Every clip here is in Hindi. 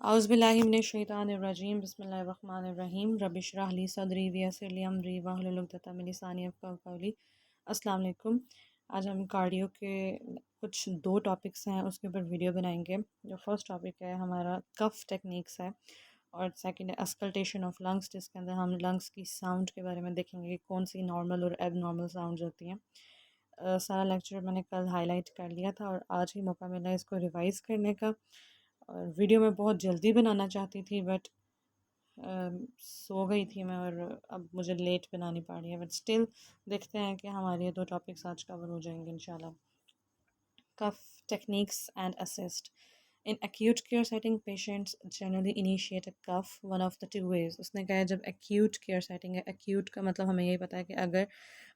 औज़ुबिल्लाहिमिनश्शैतानिर्रजीम बिस्मिल्लाहिर्रहमानिर्रहीम रब्बिश्रह ली सदरी वयस्सिर ली अमरी वहलुल उक़दतम मिन लिसानी यफ़क़हू क़ौली। अस्सलाम वालेकुम। आज हम कार्डियो के कुछ दो टॉपिक्स हैं उसके ऊपर वीडियो बनाएंगे। जो फर्स्ट टॉपिक है हमारा कफ टेक्निक्स है और सेकंड है अस्कल्टेशन ऑफ लंग्स, जिसके अंदर हम लंग्स की साउंड के बारे में देखेंगे कि कौन सी नॉर्मल और एबनॉर्मल साउंड्स होती हैं। सारा लेक्चर मैंने कल हाईलाइट कर लिया था और आज ही मौका मिला इसको रिवाइज़ करने का। और वीडियो मैं बहुत जल्दी बनाना चाहती थी बट सो गई थी मैं और अब मुझे लेट बनानी पड़ रही है, बट स्टिल देखते हैं कि हमारे ये दो टॉपिक्स आज कवर हो जाएंगे इंशाल्लाह। Cuff techniques and assist. In acute care setting, patients generally initiate a cuff one of the two ways. उसने कहा है जब acute care setting है, acute का मतलब हमें यही पता है कि अगर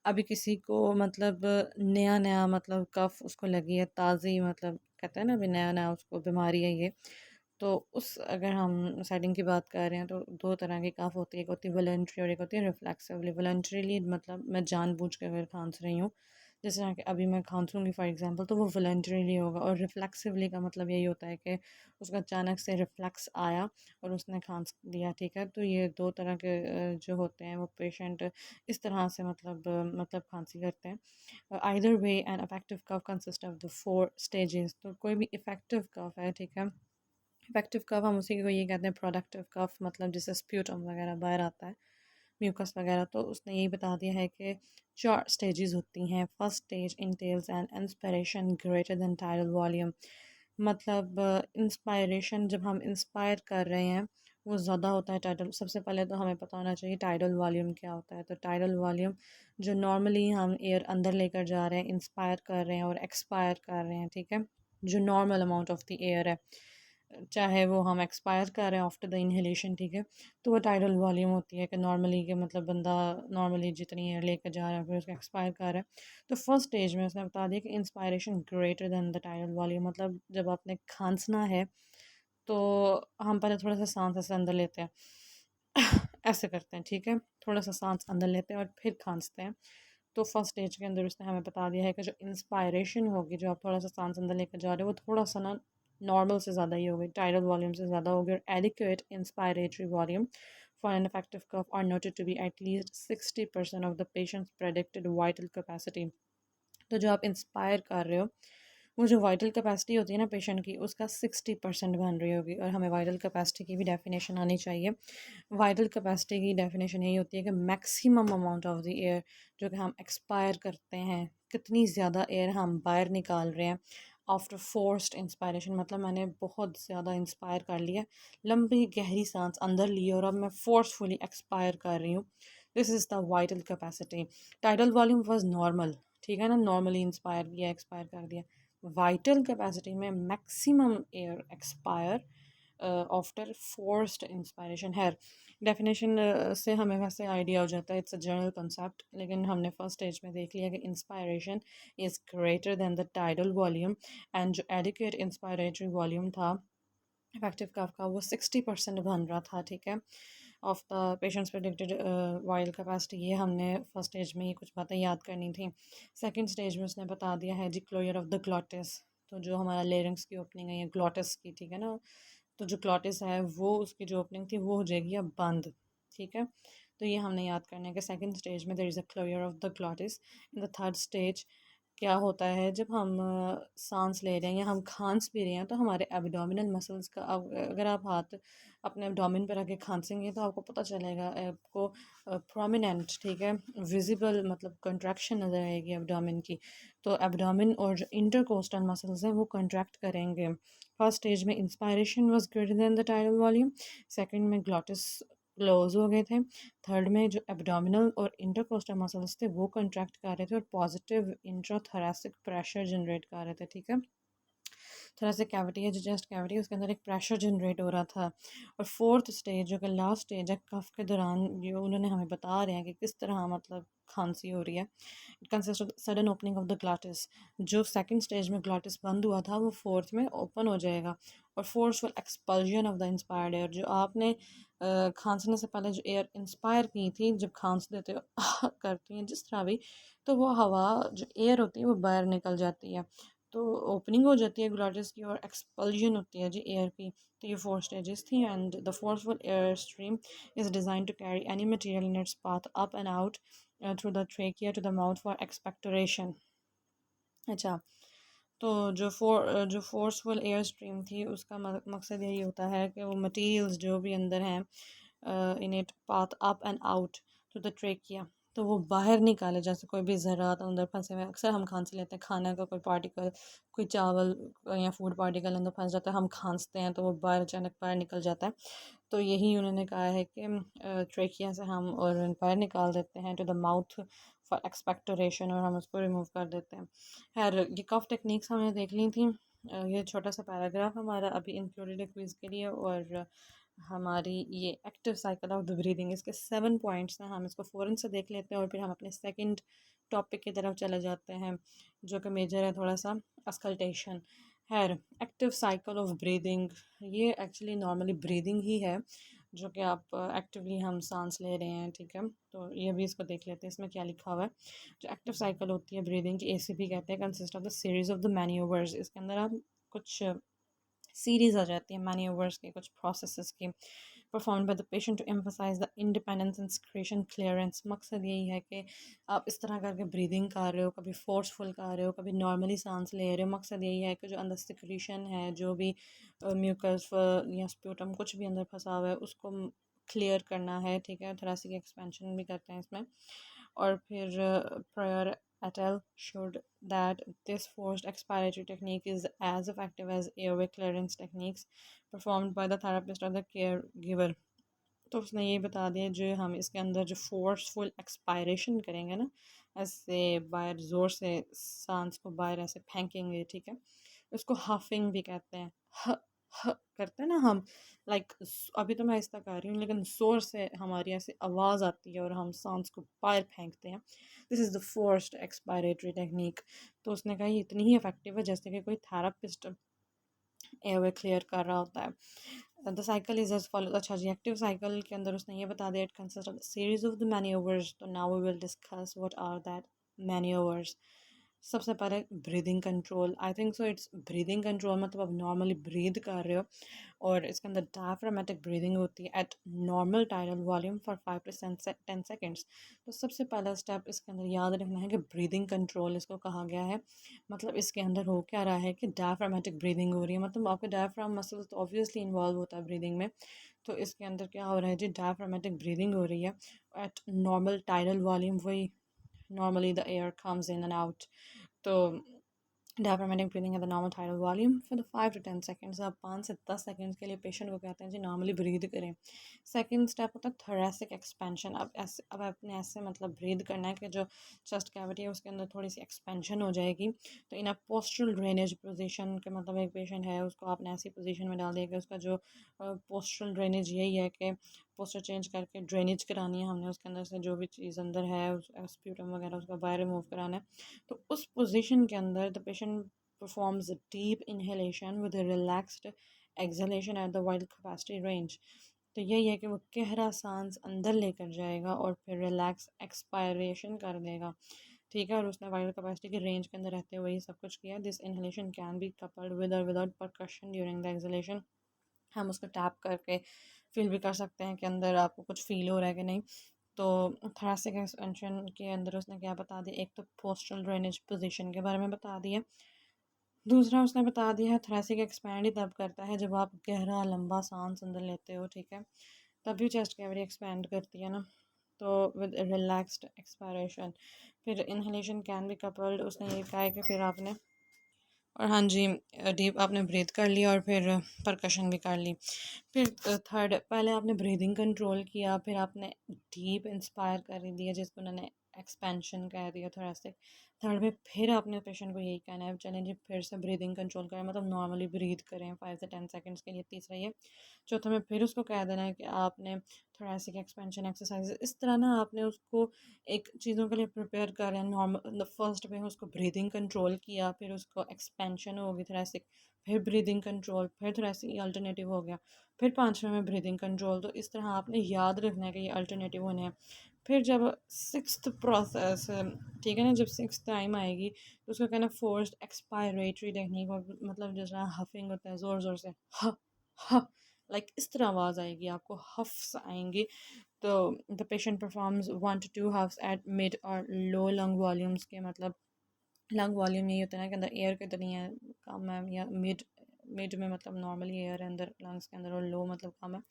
अभी किसी को मतलब नया नया मतलब कफ उसको लगी है, ताज़ी मतलब कहते हैं ना अभी नया नया उसको बीमारी है ये, तो उस अगर हम सेटिंग की बात कर रहे हैं तो दो तरह की कफ होती है, एक होती है वॉलंटरी और एक होती है रिफ्लेक्सिवली। वॉलंटरीली मतलब मैं जानबूझ कर अगर खांस रही हूँ, जिस तरह कि अभी मैं खांसूंगी फॉर एग्जांपल, तो वो वॉलंटरीली होगा। और रिफ्लेक्सिवली का मतलब यही होता है कि उसका अचानक से रिफ्लेक्स आया और उसने खांस दिया, ठीक है। तो ये दो तरह के जो होते हैं वो पेशेंट इस तरह से मतलब खांसी करते हैं। Either way an effective cough consist of the 4 stages. तो कोई भी इफेक्टिव कफ है, ठीक है। इफेक्टिव कफ हम उसी को ये कहते हैं। प्रोडक्टिव कफ मतलब जिससे स्प्यूटम वगैरह बाहर आता है, म्यूकस वगैरह। तो उसने यही बता दिया है कि 4 स्टेजेस होती हैं। First stage entails N inspiration greater than tidal volume. मतलब इंस्पायरेशन जब हम इंस्पायर कर रहे हैं वो ज़्यादा होता है टाइडल। सबसे पहले तो हमें पता होना चाहिए टाइडल वॉल्यूम क्या होता है। तो टाइडल वॉल्यूम जो नॉर्मली हम एयर अंदर लेकर जा रहे हैं, इंस्पायर कर रहे हैं और एक्सपायर कर रहे हैं, ठीक है, जो normal amount of the air है, चाहे वो हम एक्सपायर कर रहे हैं आफ्टर द इनहेलेशन, ठीक है, तो वो टाइडल वॉल्यूम होती है कि नॉर्मली के मतलब बंदा नॉर्मली जितनी एयर लेकर जा रहा है फिर उसका एक्सपायर कर रहा है। तो फर्स्ट स्टेज में उसने बता दिया कि inspiration greater than the tidal volume. मतलब जब आपने खांसना है तो हम पहले थोड़ा सा सांस ऐसे अंदर लेते हैं ऐसे करते हैं, ठीक है, थोड़ा सा सांस अंदर लेते हैं और फिर खांसते हैं। तो फर्स्ट स्टेज के अंदर उसने हमें बता दिया है कि जो इंस्पायरेशन होगी, जो आप थोड़ा सा सांस अंदर लेकर जा रहे हो, वो थोड़ा सा ना नॉर्मल से ज़्यादा ही होगी, टाइडल वॉल्यूम से ज़्यादा होगी। और adequate inspiratory volume for an effective cough are noted to be at least 60% of the patients predicted vital capacity. तो जो आप इंस्पायर कर रहे हो, वो जो वाइटल कैपेसिटी होती है ना पेशेंट की, उसका 60% बन रही होगी। और हमें वाइटल कैपेसिटी की भी डेफिनेशन आनी चाहिए। वाइटल कैपेसिटी की डेफिनेशन यही होती है कि maximum amount of the air जो कि हम एक्सपायर करते हैं, कितनी ज़्यादा एयर हम बाहर निकाल रहे हैं आफ्टर फोर्स्ड इंस्पायरेशन। मतलब मैंने बहुत ज़्यादा इंस्पायर कर लिया, लंबी गहरी सांस अंदर ली और अब मैं फोर्सफुली एक्सपायर कर रही हूँ। This is the vital capacity. Tidal volume was normal, ठीक है ना, नॉर्मली इंस्पायर किया, एक्सपायर कर दिया। वाइटल कैपेसिटी में maximum air expire after forced inspiration है। डेफिनेशन से हमें वैसे आइडिया हो जाता है, इट्स अ जनरल कंसेप्ट, लेकिन हमने फर्स्ट स्टेज में देख लिया कि inspiration is greater than the tidal volume. And जो एडिक्वेट इंस्पायरेटरी वॉल्यूम था इफेक्टिव कफ का, वो 60% बन रहा था, ठीक है, of the patients predicted vital capacity. ये हमने फर्स्ट स्टेज में ये कुछ बातें याद करनी थी। सेकेंड स्टेज में उसने बता दिया है जी क्लोजर ऑफ द ग्लॉटिस। तो जो हमारा लेरिंग्स की ओपनिंग है, ये ग्लॉटिस की, ठीक है ना, तो जो ग्लॉटिस है वो उसकी जो ओपनिंग थी वो हो जाएगी अब बंद, ठीक है। तो ये हमने याद करना है कि सेकंड स्टेज में there is a closure of the glottis. In the third stage क्या होता है, जब हम सांस ले रहे हैं या हम खांस भी रहे हैं तो हमारे एब्डोमिनल मसल्स का, अगर आप हाथ अपने एब्डोमिन पर रख के खांसेंगे तो आपको पता चलेगा, आपको प्रोमिनेंट, ठीक है, विजिबल मतलब कंट्रैक्शन नज़र आएगी एब्डोमिन की। तो एब्डोमिन और जो इंटरकोस्टल मसल्स हैं वो कंट्रैक्ट करेंगे। फर्स्ट स्टेज में inspiration was greater than the tidal volume, second में ग्लॉटिस क्लोज हो गए थे, थर्ड में जो एब्डोमिनल और इंटरकोस्टल मसल्स थे वो कंट्रैक्ट कर रहे थे और पॉजिटिव इंट्राथोरेसिक प्रेशर जनरेट कर रहे थे, ठीक है। थोरेसिक कैविटी है जो चेस्ट कैविटी है, उसके अंदर एक प्रेशर जनरेट हो रहा था। और फोर्थ स्टेज जो कि लास्ट स्टेज है कफ के दौरान, जो उन्होंने हमें बता रहे हैं कि किस तरह मतलब खांसी हो रही है, it consist of sudden opening of the glottis. जो सेकंड स्टेज में ग्लॉटिस बंद हुआ था वो फोर्थ में ओपन हो जाएगा। और forceful expulsion of the inspired air, जो आपने खांसने से पहले जो एयर इंस्पायर की थी, जब खांस देते हो करती हैं जिस तरह भी, तो वो हवा जो एयर होती है वो बाहर निकल जाती है। तो ओपनिंग हो जाती है ग्लॉटिस की और एक्सपल्जन होती है जी एयर की। तो ये 4 स्टेजेस थी and the forceful air stream is design to carry any material in its path up and out through the trachea to the mouth for expectoration. अच्छा, तो जो फोर्सफुल एयर स्ट्रीम थी उसका मकसद यही होता है कि वो मटेरियल्स जो भी अंदर हैं in it path up and out to the trachea, तो वो बाहर निकाले। जैसे कोई भी ज़रात अंदर फंसे हुए, अक्सर हम खांसी लेते हैं, खाना का कोई पार्टिकल, कोई चावल या फूड पार्टिकल अंदर फंस जाता है, हम खांसते हैं तो वो बाहर अचानक बाहर निकल जाता है। तो यही उन्होंने कहा है कि ट्रेकिया से हम और बाहर निकाल देते हैं to the mouth for expectoration, और हम उसको रिमूव कर देते हैं। खैर, ये कफ टेक्निक्स हमने देख ली थी। ये छोटा सा पैराग्राफ हमारा अभी इंक्लूडेड है क्विज़ के लिए, और हमारी ये active cycle of the breathing, इसके 7 पॉइंट्स हैं। हम इसको फ़ौरन से देख लेते हैं और फिर हम अपने सेकंड टॉपिक की तरफ चले जाते हैं, जो कि मेजर है थोड़ा सा अस्कल्टेशन। खैर, एक्टिव साइकिल ऑफ ब्रीदिंग, ये एक्चुअली नॉर्मली ब्रीदिंग ही है, जो कि आप एक्टिवली हम सांस ले रहे हैं, ठीक है। तो ये भी इसको देख लेते हैं, इसमें क्या लिखा हुआ है। जो एक्टिव साइकिल होती है ब्रीदिंग की, ACB कहते हैं, consist of the series of the manoeuvres. इसके अंदर आप कुछ सीरीज़ आ जाती है मैन्यूवर्स की, कुछ प्रोसेसेस की, perform by the patient to emphasize the independence and secretion clearance. मकसद यही है कि आप इस तरह करके ब्रीदिंग कर रहे हो, कभी फोर्सफुल कर रहे हो, कभी नॉर्मली सांस ले रहे हो। मकसद यही है कि जो अंदर सिक्रेशन है, जो भी म्यूकस या स्प्यूटम कुछ भी अंदर फंसा हुआ है, उसको क्लियर करना है, ठीक है। थोरेसिक एक्सपेंशन भी करते हैं इसमें। और फिर Pryor et al showed that this forced expiratory technique is as effective as airway clearance techniques performed by the therapist or the caregiver। तो उसने ये बता दिया, जो हम इसके अंदर जो फोर्सफुल एक्सपायरेशन करेंगे ना, ऐसे बाहर ज़ोर से सांस को बाहर ऐसे फेंकेंगे, ठीक है, उसको हफिंग भी कहते हैं। ह ह करते हैं ना हम, लाइक अभी तो मैं आहिस्ता कर रही हूँ लेकिन ज़ोर से हमारी ऐसे आवाज़ आती है और हम सांस को बाहर फेंकते हैं। This is the forced expiratory technique. तो उसने कहा ये इतनी ही इफेक्टिव है जैसे कि कोई थेरापिस्ट एयरवे क्लियर कर रहा होता है। The cycle is as follow. अच्छा जी, एक्टिव साइकिल के अंदर उसने ये बता दिया, it consist of series of the manoeuvres. तो now we will discuss what are that manoeuvres. सबसे पहले breathing control. I think so it's breathing control, मतलब आप नॉर्मली ब्रीद कर रहे हो और इसके अंदर डायफ्रामेटिक ब्रीदिंग होती है eight normal tidal volume for 5 to 10 seconds. तो सबसे पहला स्टेप इसके अंदर याद रखना है कि ब्रीदिंग कंट्रोल इसको कहा गया है। मतलब इसके अंदर हो क्या रहा है कि डायफ्रामेटिक ब्रीदिंग हो रही है, मतलब आपके डायफ्राम मसल तो ऑब्वियसली इन्वॉल्व होता है ब्रीदिंग में। तो इसके अंदर क्या हो रहा है जी, डायफ्रामेटिक ब्रीदिंग हो रही है एट नॉर्मल टाइडल वॉल्यूम। वही normally the air comes in and out. तो डायफ्रामेटिक ब्रीदिंग है the normal tidal volume for the 5 to 10 seconds. आप 5 से 10 सेकेंड्स के लिए पेशेंट को कहते हैं जी नॉर्मली ब्रीद करें। सेकंड स्टेप होता है थोरेसिक एक्सपेंशन। अब आपने ऐसे मतलब ब्रीद करना है कि जो चेस्ट कैविटी है उसके अंदर थोड़ी सी एक्सपेंशन हो जाएगी। तो इन अ पोस्टरल ड्रेनेज पोजीशन के, मतलब एक पेशेंट है उसको आपने ऐसी पोजीशन में डाल दिया कि उसका जो पोस्टरल ड्रेनेज यही है कि पोस्टर चेंज करके ड्रेनेज करानी है हमने, उसके अंदर से जो भी चीज़ अंदर है स्प्यूटम वगैरह उसका बाहर रिमूव कराना है। तो उस पोजीशन के अंदर the patient performs deep inhalation with relaxed exhalation at the wild capacity range. तो यही है कि वो गहरा सांस अंदर लेकर जाएगा और फिर रिलैक्स एक्सपायरेशन कर देगा, ठीक है। और उसने वाइल्ड कैपेसिटी की रेंज के अंदर रहते हुए ये सब कुछ किया। This inhalation can be coupled with और without percussion during the exhalation. हम उसको टैप करके फील भी कर सकते हैं कि अंदर आपको कुछ फील हो रहा है कि नहीं। तो थोरेसिक एक्सपेंशन के अंदर उसने क्या बता दिया, एक तो पोस्टरल ड्रेनेज पोजीशन के बारे में बता दिया। दूसरा उसने बता दिया है थोरेसिक एक्सपैंड ही तब करता है जब आप गहरा लंबा सांस अंदर लेते हो, ठीक है, तभी चेस्ट कैविटी एक्सपैंड करती है ना। तो विद रिलैक्स्ड एक्सपायरेशन। फिर इनहेलेशन कैन बी कपल्ड, उसने ये कहा है कि फिर आपने, और हाँ जी, डीप आपने ब्रीथ कर लिया और फिर परकशन भी कर ली। फिर थर्ड, पहले आपने ब्रीदिंग कंट्रोल किया, फिर आपने डीप इंस्पायर कर दिया जिसको उन्होंने एक्सपेंशन कह दिया थोरेसिक। थर्ड में फिर आपने पेशेंट को यही कहना है चलें जी फिर से ब्रीदिंग कंट्रोल करें, मतलब नॉर्मली ब्रीथ करें 5 से 10 सेकेंड्स के लिए। तीसरा ये। चौथा में फिर उसको कह देना है कि आपने थोरेसिक एक्सपेंशन एक्सरसाइज, इस तरह ना आपने उसको एक चीज़ों के लिए प्रिपेयर करें। नॉर्मल फर्स्ट में उसको ब्रीदिंग कंट्रोल किया, फिर उसको एक्सपेंशन होगी थोरेसिक, फिर ब्रीदिंग कंट्रोल, फिर थोरेसिक अल्टरनेटिव हो गया, फिर पांचवें में ब्रीदिंग कंट्रोल। तो इस तरह आपने याद रखना है कि ये अल्टरनेटिव होने हैं। फिर जब सिक्स्थ प्रोसेस, ठीक है ना, जब सिक्स टाइम आएगी तो उसको कहना फोर्स्ड एक्सपायरेटरी टेक्निक, मतलब जिस तरह हफिंग होता है ज़ोर ज़ोर से, ह ह लाइक इस तरह आवाज़ आएगी, आपको हफ्स आएंगी। तो the patient performs 1 to 2 Hafs at mid और लो लंग वॉल्यूम्स के, मतलब लंग वॉल्यूम यही होता है ना कि अंदर एयर कितनी है, कम है, या मिड, मिड में मतलब नॉर्मली एयर है अंदर लंग्स के अंदर, और लो मतलब कम है।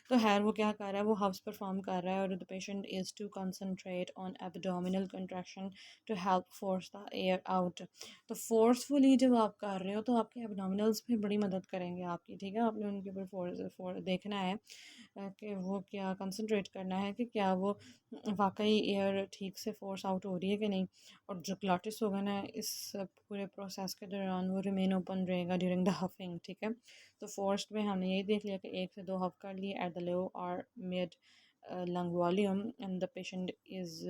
तो हैर वो क्या कर रहा है, वो हफ्स परफॉर्म कर रहा है, और the patient is to concentrate on abdominal contraction to help force the air out. तो फोर्सफुली जब आप कर रहे हो तो आपके एब्डोमिनल्स भी बड़ी मदद करेंगे आपकी, ठीक है। आपने उनके ऊपर फोर्स देखना है कि वो क्या कंसंट्रेट करना है कि क्या वो वाकई एयर ठीक से फोर्स आउट हो रही है कि नहीं। और जो ग्लॉटिस होगा ना इस पूरे प्रोसेस के दौरान वो रिमेन ओपन रहेगा ड्यूरिंग द हफिंग, ठीक है। तो फोर्स में हमने यही देख लिया कि 1 से 2 हफ कर लिए एट द लो और mid lung volume, and the patient is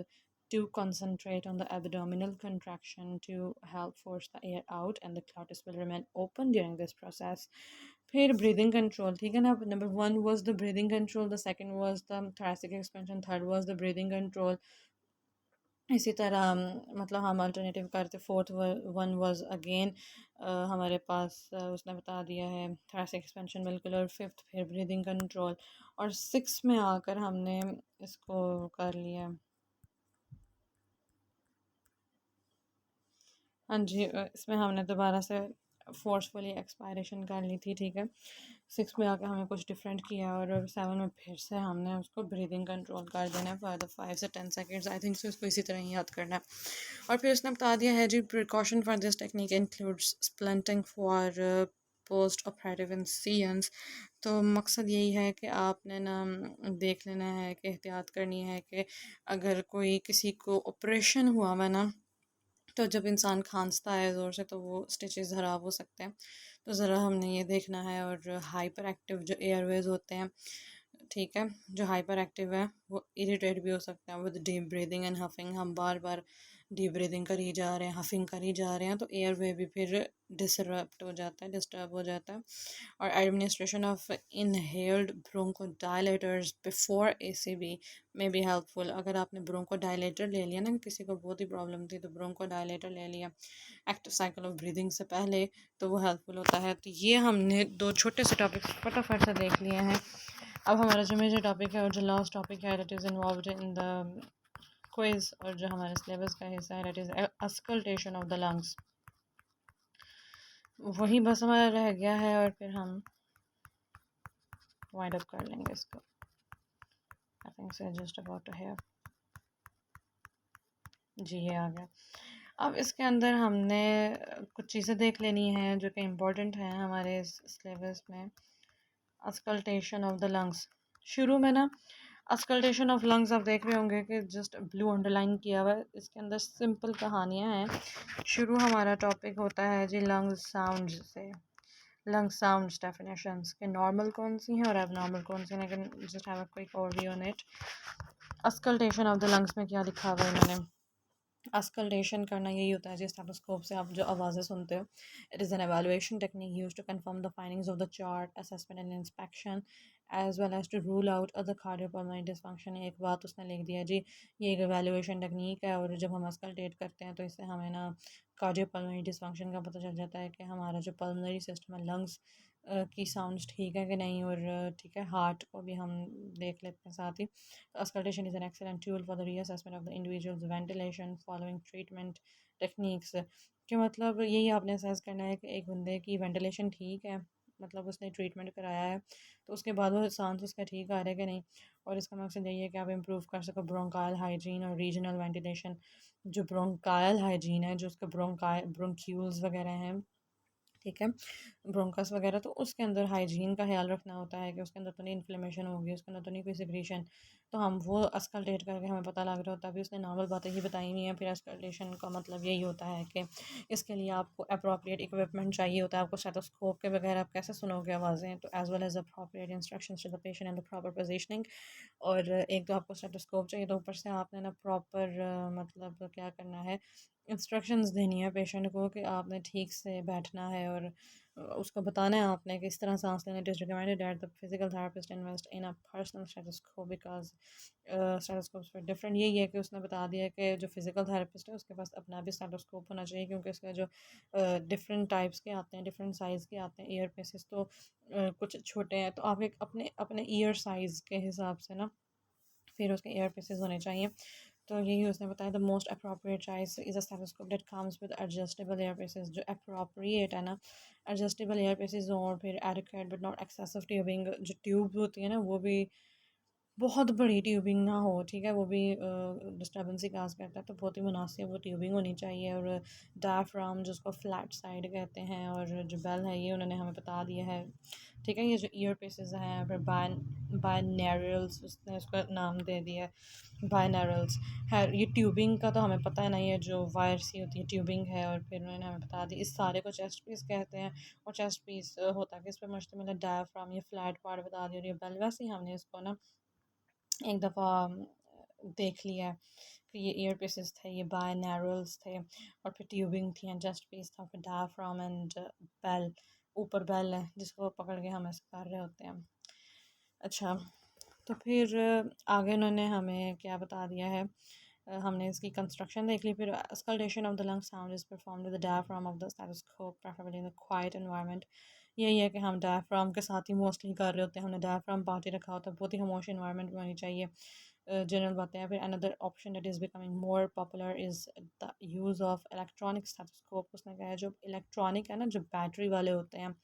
to concentrate on the abdominal contraction to help force the air out, and the glottis will remain open during this process. फिर ब्रीदिंग कंट्रोल, ठीक है ना। Number 1 was the breathing control, the second was the thoracic expansion, third was the breathing control. इसी तरह मतलब हम अल्टरनेटिव करते, फोर्थ वन वाज अगेन हमारे पास उसने बता दिया है thoracic expansion बिल्कुल, और फिफ्थ फिर ब्रीदिंग कंट्रोल, और सिक्स में आकर हमने इसको कर लिया। हाँ जी, इसमें हमने दोबारा से फोर्सफुली एक्सपायरेशन कर ली थी, ठीक है। सिक्स में आकर हमें कुछ डिफरेंट किया, और सेवन में फिर से हमने उसको ब्रीदिंग कंट्रोल कर देना है फॉर द 5 से 10 सेकेंड्स, आई थिंक सो। इसको इसी तरह ही याद करना है। और फिर उसने बता दिया है जी, precaution for this technique includes splinting for post operative incisions. तो मकसद यही है कि आपने ना देख लेना है कि एहतियात करनी है कि अगर कोई किसी को ऑपरेशन हुआ हुआ ना, तो जब इंसान खांसता है ज़ोर से तो वो स्टिचेस ख़राब हो सकते हैं। तो ज़रा हमने ये देखना है। और हाइपर एक्टिव जो एयरवेज होते हैं, ठीक है, जो हाइपर एक्टिव है वो इरिटेट भी हो सकते हैं विद डीप ब्रीदिंग एंड हफिंग। हम बार बार डीप ब्रीदिंग करी जा रहे हैं, हफिंग करी जा रहे हैं, तो एयरवे भी फिर डिसरप्ट हो जाता है, डिस्टर्ब हो जाता है। और administration of inhaled bronchodilators before ACB में भी हेल्पफुल। अगर आपने ब्रोंकोडायलेटर ले लिया ना, किसी को बहुत ही प्रॉब्लम थी तो ब्रोंकोडायलेटर ले लिया एक्टिव साइकिल ऑफ ब्रीदिंग से पहले, तो वो हेल्पफुल होता है। तो ये हमने दो छोटे से टॉपिक फटाफट से देख लिए हैं। अब हमारा जो मेजर टॉपिक है और जो लास्ट टॉपिक है, that is involved in the quiz, और जो हमारे सिलेबस का हिस्सा है, that is auscultation of the lungs. वही बस हमारा रह गया है, और फिर हम वाइंड अप कर लेंगे इसको। I think so just about to here. जी ये आ गया। अब इसके अंदर हमने कुछ चीज़ें देख लेनी हैं जो कि इम्पोर्टेंट हैं हमारे इस सिलेबस में। अस्कल्टेशन ऑफ द लंग्स, शुरू में ना अस्कल्टेशन ऑफ लंग्स आप देख रहे होंगे कि जस्ट ब्लू अंडरलाइन किया हुआ है, इसके अंदर सिंपल कहानियाँ हैं। शुरू हमारा टॉपिक होता है जी लंग्स साउंड से। लंग साउंड्स डेफिनेशंस के नॉर्मल कौन सी हैं और एबनॉर्मल कौन सी हैं, लेकिन just have a quick overview on it. Auscultation of the lungs में क्या लिखा हुआ है इन्होंने। अस्कल्टेशन करना यही होता है जिस स्टेथोस्कोप से आप जो आवाज़ें सुनते हो। It is an evaluation technique use to confirm the findings of the chart assessment and inspection as well as to rule out other cardiopulmonary dysfunction. एक बात उसने लिख दिया जी, ये एक एवेलुएशन टेक्निक है, और जब हम अस्कल्टेट करते हैं तो इससे हमें ना कार्डियोपल्मोनरी डिसफंक्शन का पता चल जाता है कि हमारा जो पल्मोनरी सिस्टम है, लंग्स की साउंड्स ठीक है कि नहीं, और ठीक है हार्ट को भी हम देख लेते हैं साथ ही। Auscultation is an excellent tool for the reassessment of the individual's ventilation following treatment techniques। कि मतलब यही आपने असेस करना है कि एक बंदे की वेंटिलेशन ठीक है, मतलब उसने ट्रीटमेंट कराया है, तो उसके बाद वो सांस उसका ठीक आ रहा है कि नहीं। और इसका मकसद यही है कि आप इम्प्रूव कर सको ब्रोंकायल हाइजीन और रीजनल वेंटिलेशन। जो ब्रोंकायल हाइजीन है, जो उसका ब्रोंक्यूल्स वगैरह हैं, ठीक है, ब्रोंकस वगैरह, तो उसके अंदर हाइजीन का ख्याल रखना होता है कि उसके अंदर तो नहीं इन्फ्लेमेशन होगी, उसके अंदर तो नहीं कोई सिक्रीशन। तो हम वो अस्कल्टेट करके हमें पता लग रहा होता है। अभी उसने नॉर्मल बातें ही बताई हुई हैं। फिर अस्कल्टेशन का मतलब यही होता है कि इसके लिए आपको अप्रोप्रिएट इक्विपमेंट चाहिए होता है। आपको स्टेथोस्कोप के बगैर आप कैसे सुनोगे आवाज़ें, तो as well as appropriate instructions to the patient and the proper positioning. और एक तो आपको स्टेथोस्कोप चाहिए, तो ऊपर से आपने ना प्रॉपर मतलब क्या करना है, इंस्ट्रक्शंस देनी है पेशेंट को कि आपने ठीक से बैठना है और उसको बताना है आपने कि इस तरह सांस लेना। It is recommended that the physical therapist invest in a personal stethoscope because stethoscopes for different. यही है कि उसने बता दिया कि जो फिजिकल थेरेपिस्ट है उसके पास अपना भी स्टेथोस्कोप होना चाहिए, क्योंकि उसके जो डिफरेंट टाइप्स के आते हैं, डिफरेंट साइज़ के आते हैं ईयर पीसेस। तो कुछ छोटे हैं, तो आप एक अपने अपने ईयर साइज़ के हिसाब से ना फिर उसके ईयर पीसेस होने चाहिए। तो यही उसने बताया, the most appropriate choice is a stethoscope that comes with adjustable air pieces. जो अप्रोप्रिएट है ना, एडजस्टेबल एयर पीसेस और फिर adequate but not excessive tubing. जो ट्यूब होती है ना वो भी बहुत बड़ी ट्यूबिंग ना हो, ठीक है, वो भी डिस्टर्बेंस ही काज करता है, तो बहुत ही मुनासिब वो ट्यूबिंग होनी चाहिए। और डायफ्राम जिसको फ्लैट साइड कहते हैं, और जो बेल है ये उन्होंने हमें बता दिया है, ठीक है। ये जो ईयर पीसेस हैं, फिर बायनैरल्स उसने उसका नाम दे दिया है, बायनैरल्स है। ये ट्यूबिंग का तो हमें पता है ना, ये जो वायर सी होती है ट्यूबिंग है। और फिर उन्होंने हमें बता दी इस सारे को चेस्ट पीस कहते हैं। और चेस्ट पीस होता है कि इस पर मुश्तमिल है डायफ्राम, ये फ्लैट पार्ट बता दी। और ये बेल, वैसे ही हमने इसको ना एक दफ़ा देख लिया है कि ये ईयर पीसेस थे, ये बायनैरल्स थे, और फिर ट्यूबिंग थी, एंड चेस्ट पीस था, फिर डायफ्राम एंड बेल। ऊपर बेल है जिसको पकड़ के हम ऐसे कर रहे होते हैं। अच्छा, तो फिर आगे उन्होंने हमें क्या बता दिया है, हमने इसकी कंस्ट्रक्शन देख ली। फिर auscultation of the lung sound is performed with the diaphragm of the stethoscope preferably in the quiet environment. यही है कि हम डायफ्राम के साथ ही मोस्टली कर रहे होते हैं, हमने डायफ्राम पार्ट ही रखा होता है, बहुत ही खामोश इन्वायरमेंट में होनी चाहिए। जनरल बातें हैं। फिर another option that is becoming more popular is the use of electronic stethoscope. उसने कहा है जो इलेक्ट्रॉनिक है ना, जो बैटरी वाले होते हैं,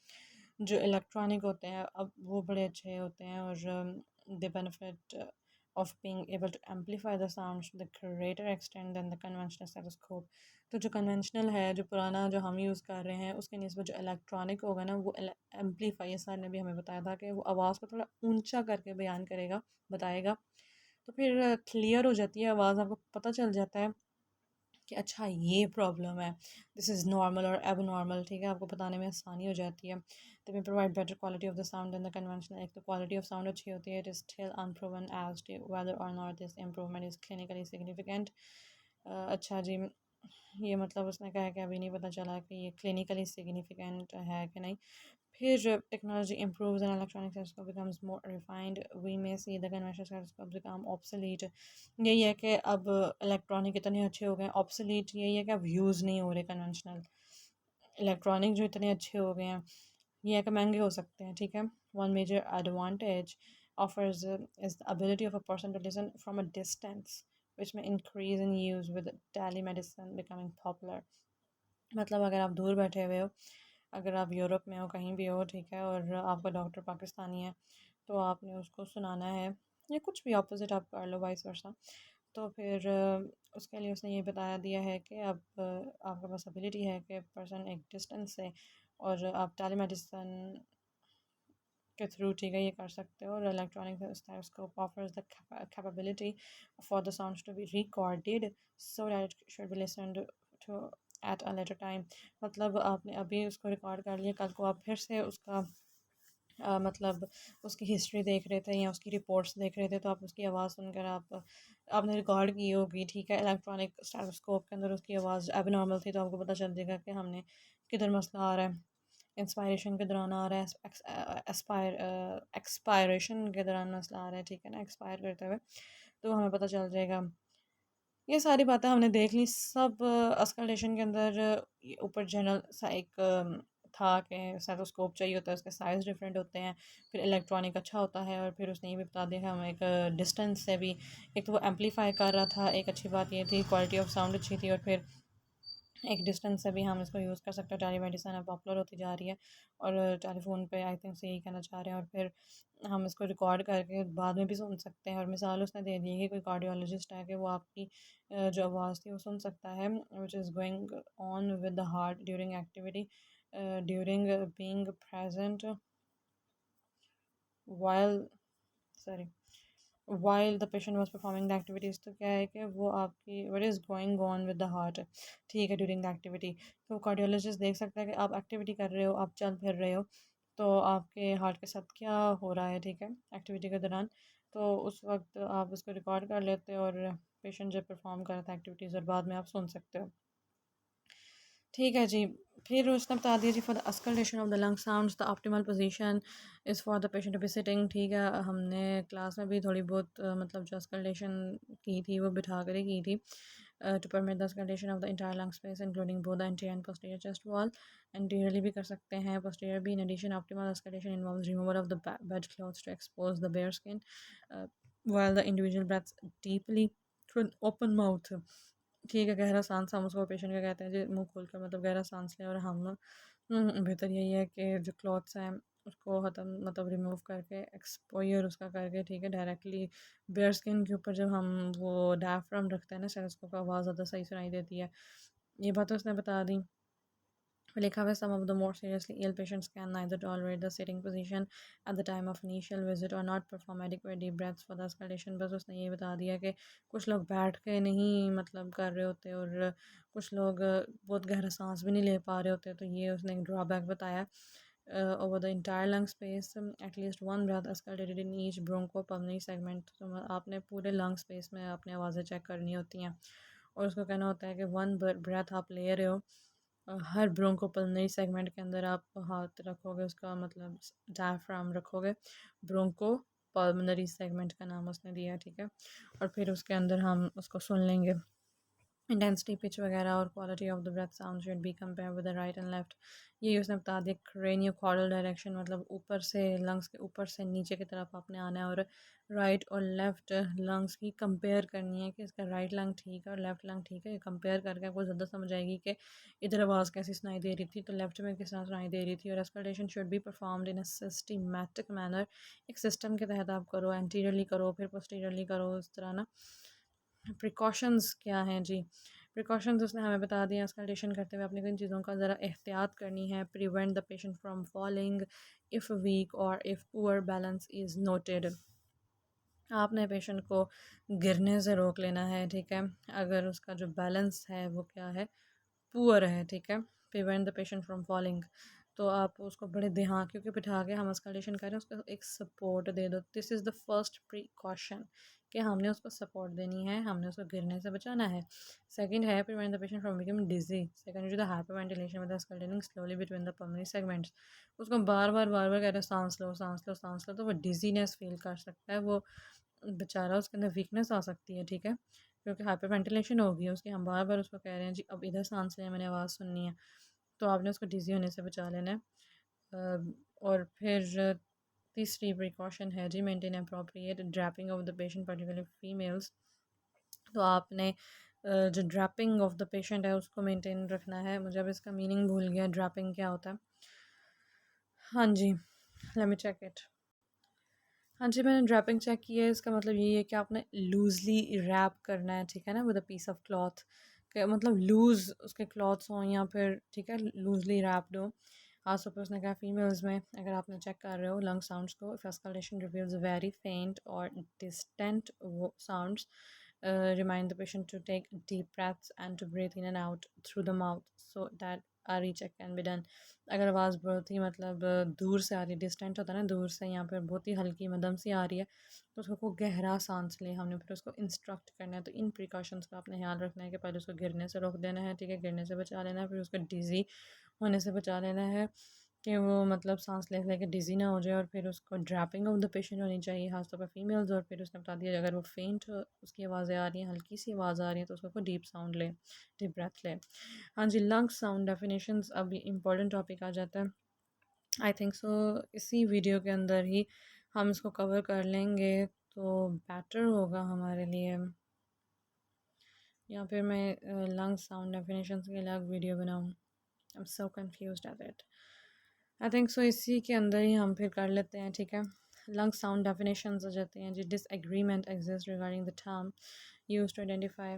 जो इलेक्ट्रॉनिक होते हैं, अब वो बड़े अच्छे होते हैं, और दे benefit of being able to amplify the sounds to the greater extent than the conventional stethoscope। तो जो कन्वेंशनल है, जो पुराना जो हम यूज़ कर रहे हैं, उसके निस्बत जो इलेक्ट्रॉनिक होगा ना, वो एम्पलीफाई, सर ने भी हमें बताया था कि वो आवाज़ को थोड़ा ऊंचा करके बयान करेगा, बताएगा। तो फिर क्लियर हो जाती है आवाज़, आपको पता चल जाता है कि अच्छा ये प्रॉब्लम है, दिस इज़ नॉर्मल और एब नॉर्मल, ठीक है, आपको बताने में आसानी हो जाती है। तो वे provide better quality of the sound than the conventional. एक तो क्वालिटी ऑफ साउंड अच्छी होती है, it is still unproven as to whether or not this improvement is clinically significant. अच्छा जी, ये मतलब उसने कहा कि अभी नहीं पता चला कि ये क्लिनिकली सिग्निफिकेंट है कि नहीं। फिर technology improves and electronic stethoscope becomes more refined, we may see the conventional stethoscope become obsolete। यही है कि अब इलेक्ट्रॉनिक इतने अच्छे हो गए, ऑब्सोलीट यही है कि अब यूज़ नहीं हो रहे कन्वेंशनल। इलेक्ट्रॉनिक जो इतने अच्छे हो गए हैं, ये है कि महंगे हो सकते हैं, ठीक है। One major advantage offers is the ability of a person to listen from a distance, which may increase in use with telemedicine becoming popular। मतलब अगर आप दूर बैठे हुए हो, अगर आप यूरोप में हो, कहीं भी हो, ठीक है, और आपका डॉक्टर पाकिस्तानी है, तो आपने उसको सुनाना है, या कुछ भी अपोजिट आप कर लो, वाइस वर्सा। तो फिर उसके लिए उसने ये बताया दिया है कि अब आपके पास एबिलिटी है कि पर्सन एक डिस्टेंस से, और आप टेलीमेडिसन के थ्रू, ठीक है, ये कर सकते हो। और electronic stethoscope offers the capability for the sounds to be recorded so that it should be listened to at a later time. मतलब आपने अभी उसको रिकॉर्ड कर लिया, कल को आप फिर से उसका मतलब उसकी हिस्ट्री देख रहे थे या उसकी रिपोर्ट्स देख रहे थे, तो आप उसकी आवाज़ सुनकर आपने रिकॉर्ड की होगी, ठीक है, इलेक्ट्रॉनिक स्टेथोस्कोप के अंदर उसकी आवाज़ एबनॉर्मल थी, तो आपको पता चल जाएगा कि हमने किधर मसला आ रहा है। इंस्पायरेशन के दौरान आ रहा है, एक्सपायरेशन के दौरान मसला आ रहा है, ठीक है ना, एक्सपायर करते हुए, तो हमें पता चल जाएगा। ये सारी बातें हमने देख ली सब। अस्कलेशन के अंदर ऊपर जनरल सा एक था कि स्टेथोस्कोप चाहिए होता है, उसके साइज़ डिफरेंट होते हैं, फिर इलेक्ट्रॉनिक अच्छा होता है, और फिर उसने ये भी बता दिया हमें एक डिस्टेंस से भी, एक तो वो एम्पलीफाई कर रहा था, एक अच्छी बात ये थी, क्वालिटी ऑफ साउंड अच्छी थी, और फिर एक डिस्टेंस से भी हम इसको यूज़ कर सकते हैं। टेलीमेडिसिन अब पॉपुलर होती जा रही है, और टेलीफोन पे आई थिंक से यही कहना चाह रहे हैं, और फिर हम इसको रिकॉर्ड करके बाद में भी सुन सकते हैं। और मिसाल उसने दे दी है कि कोई कार्डियोलॉजिस्ट है कि वो आपकी जो आवाज़ थी वो सुन सकता है, which is going on with the heart during activity, during being present while, sorry, while the patient was performing the activities. तो क्या है कि वो आपकी what is going on with the heart, ठीक है, ड्यूरिंग द एक्टिविटी। तो कार्डियोलॉजिस्ट देख सकता है कि आप एक्टिविटी कर रहे हो, आप चल फिर रहे हो, तो आपके हार्ट के साथ क्या हो रहा है, ठीक है, एक्टिविटी के दौरान। तो उस वक्त आप उसको रिकॉर्ड कर लेते हो, और पेशेंट जब परफॉर्म कर रहा था एक्टिविटीज़, और बाद में आप सुन सकते हो, ठीक है जी। फिर उसने बता दिया जी, for the auscultation of the lung sounds the optimal position is for the patient to be sitting. ठीक है, हमने क्लास में भी थोड़ी बहुत मतलब जो अस्कल्टेशन की थी वो बिठा कर ही की थी। To permit the auscultation of the entire lung space including both the anterior and posterior chest wall. Anteriorly भी कर सकते हैं, पोस्टीरियर भी। In addition optimal auscultation involves removal of the bed clothes to expose the bare skin while the individual breaths deeply through an open mouth। ठीक है, गहरा सांस हम उसको पेशेंट का कहते हैं जी, मुंह खोल कर मतलब गहरा सांस लें। और हम बेहतर यही है कि जो क्लॉथ्स हैं उसको ख़त्म मतलब रिमूव करके एक्सपोयर उसका करके, ठीक है, डायरेक्टली बेयर स्किन के ऊपर जब हम वो डायफ्राम रखते हैं ना स्टेथोस्कोप का, आवाज़ ज़्यादा सही सुनाई देती है। ये बात तो उसने बता दी। लिखा हुआ some of the more seriously ill patients can neither tolerate the sitting position at the time of initial visit or not perform adequate deep breaths for the escalation। बस उसने ये बता दिया कि कुछ लोग बैठ के नहीं मतलब कर रहे होते और कुछ लोग बहुत गहरा सांस भी नहीं ले पा रहे होते, तो ये उसने एक ड्रॉबैक बताया। Over the entire lung space at least one breath escalated in each bronchopulmonary segment। तो आपने पूरे lung space में अपनी आवाज़ें चेक करनी होती हैं और उसको कहना होता है कि वन ब्रेथ आप ले रहे हो, हर ब्रोंकोपल्मनरी सेगमेंट के अंदर आप हाथ रखोगे, उसका मतलब डायफ्राम रखोगे। ब्रोंको पल्मनरी सेगमेंट का नाम उसने दिया, ठीक है। और फिर उसके अंदर हम उसको सुन लेंगे। इंटेंसिटी पिच वगैरह और quality of the breath sound should be compare with the right and left. ये उसने बता दिया। क्रेनियोकॉर्डल डायरेक्शन मतलब ऊपर से लंग्स के ऊपर से नीचे की तरफ आपने आना है और राइट और लेफ्ट लंग्स की कंपेयर करनी है कि इसका राइट लंग ठीक है और लेफ्ट लंग ठीक है। ये कंपेयर करके आपको ज़्यादा समझ आएगी कि इधर आवाज़ कैसी सुनाई दे रही थी तो लेफ्ट में किस तरह सुनाई दे रही थी। और expectation should be performed in a systematic manner. एक सिस्टम के तहत आप करो, एंटीरियरली करो फिर पोस्टीरियरली करो, इस तरह ना। प्रिकॉशंस क्या हैं जी? प्रिकॉशंस उसने हमें बता दिया। एक्सपेक्टेशन करते हुए अपने किन चीज़ों का ज़रा एहतियात करनी है। Prevent the patient from falling if weak or if poor balance is noted. आपने पेशेंट को गिरने से रोक लेना है, ठीक है, अगर उसका जो बैलेंस है वो क्या है, पुअर है, ठीक है। Prevent the patient from falling, तो आप उसको बड़े ध्यान क्योंकि बिठा के हम एस्केलेशन करें, उसको एक सपोर्ट दे दो। This is the first precaution कि हमने उसको सपोर्ट देनी है, हमने उसको गिरने से बचाना है। सेकंड है prevent the patient from becoming dizzy. Second is the hyperventilation with escalating slowly between the pulmonary segments. उसको बार बार कह रहे सांस लो सांस लो सांस लो, तो वो डिजीनेस फील कर सकता है, वो बेचारा उसके अंदर वीकनेस आ सकती है, ठीक है, क्योंकि हाइपर वेंटिलेशन होगी उसकी। हम बार बार उसको कह रहे हैं जी अब इधर सांस लें, मैंने आवाज़ सुननी है, तो आपने उसको डिज़ी होने से बचा लेना है। और फिर तीसरी प्रिकॉशन है जी maintain appropriate draping of the patient particularly females. तो आपने जो ड्रैपिंग ऑफ द पेशेंट है उसको मेंटेन रखना है। मुझे अब इसका मीनिंग भूल गया, ड्रैपिंग क्या होता है। हाँ जी, लेट मी चेक इट। हाँ जी, मैंने ड्रैपिंग चेक की है। इसका मतलब यही है कि आपने लूज़ली रैप करना है, ठीक है ना, with a piece of cloth के मतलब लूज़ उसके क्लॉथ्स हों या फिर ठीक है लूज़ली रैप्ड हो। खासतौर पर उसने कहा फीमेल्स में अगर आपने चेक कर रहे हो लंग साउंड्स को, if escalation reveals very faint और distant sounds, remind the patient to take deep breaths and to breathe in and out through the mouth so that a recheck can be done. अगर आवाज़ बहुत ही मतलब दूर से आ रही है, डिस्टेंट होता है ना दूर से, यहाँ पर बहुत ही हल्की मध्यम सी आ रही है, तो उसको गहरा सांस ले हमने फिर उसको इंस्ट्रक्ट करना है। तो इन प्रिकॉशंस का आपने ध्यान रखना है कि पहले उसको गिरने से रोक देना है, ठीक है, गिरने से बचा लेना है, फिर उसको डिज़ी होने से बचा लेना है कि वो मतलब सांस ले लेके डिज़ी ना हो जाए। और फिर उसको ड्रैपिंग ऑफ द पेशेंट होनी चाहिए खासतौर पर फीमेल्स। और फिर उसने बता दिया अगर वो फेंट उसकी आवाज़ें आ रही हैं, हल्की सी आवाज़ आ रही है, तो उसको डीप साउंड ले, डीप ब्रेथ ले। हाँ जी, लंग साउंड डेफिनेशंस अभी इम्पोर्टेंट टॉपिक आ जाता है। आई थिंक सो इसी वीडियो के अंदर ही हम इसको कवर कर लेंगे तो बेटर होगा हमारे लिए, या फिर मैं लंग साउंड डेफिनेशंस के अलग वीडियो बनाऊँ। I am so confused at it. I think सो इसी के अंदर ही हम फिर कर लेते हैं, ठीक है। लंग साउंड डेफिनेशंस हो जाते हैं जी। Disagreement exist regarding the term used to identify